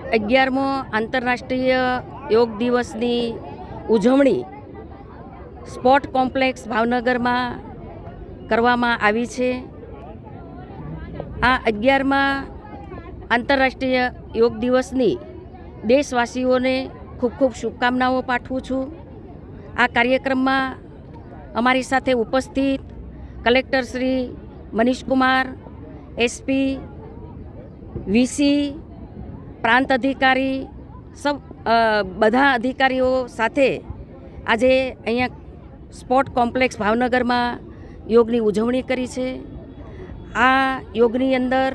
11મો આંતરરાષ્ટ્રીય યોગ દિવસની ઉજવણી સ્પોર્ટ કોમ્પ્લેક્સ ભાવનગરમાં કરવામાં આવી છે। આ 11મા આંતરરાષ્ટ્રીય યોગ દિવસની દેશવાસીઓને ખૂબ ખૂબ શુભકામનાઓ પાઠવું છું। આ કાર્યક્રમમાં અમારી સાથે ઉપસ્થિત collector Shri Manishkumar, SP, VC, પ્રાંત અધિકારી, બધા અધિકારીઓ સાથે આજે અહીંયા સ્પોર્ટ કોમ્પ્લેક્સ ભાવનગરમાં યોગની ઉજવણી કરી છે। આ યોગની અંદર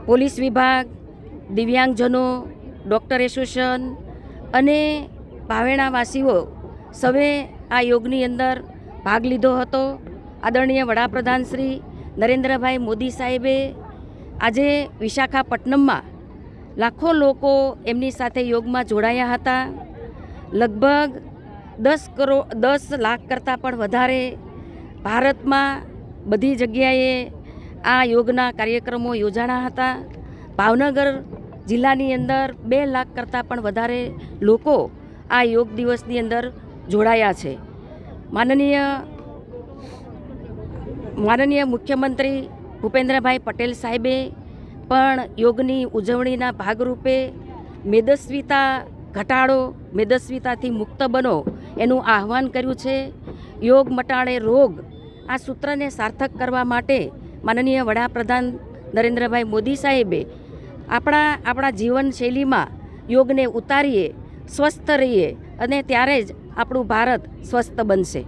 પોલીસ વિભાગ, દિવ્યાંગજનો, ડૉક્ટર એસોસિએશન અને ભાવેણાવાસીઓ સૌએ આ યોગની અંદર ભાગ લીધો હતો। આદરણીય વડાપ્રધાન શ્રી નરેન્દ્રભાઈ મોદી સાહેબે આજે વિશાખાપટ્ટનમમાં લાખો લોકો એમની સાથે યોગમાં જોડાયા હતા। લગભગ 10 લાખ કરતાં પણ વધારે ભારતમાં બધી જગ્યાએ આ યોગના કાર્યક્રમો યોજાણા હતા। ભાવનગર જિલ્લાની અંદર 2 લાખ કરતાં પણ વધારે લોકો આ યોગ દિવસની અંદર જોડાયા છે। માનનીય મુખ્યમંત્રી ભૂપેન્દ્રભાઈ પટેલ સાહેબે પણ યોગની ઉજવણીના ભાગરૂપે મેદસ્વીતા ઘટાડો, મેદસ્વીતાથી મુક્ત બનો એનું આહવાન કર્યું છે। યોગ મટાડે રોગ આ સૂત્રને સાર્થક કરવા માટે માનનીય વડાપ્રધાન નરેન્દ્રભાઈ મોદી સાહેબે આપણા જીવનશૈલીમાં યોગને ઉતારીએ, સ્વસ્થ રહીએ અને ત્યારે જ આપણું ભારત સ્વસ્થ બનશે।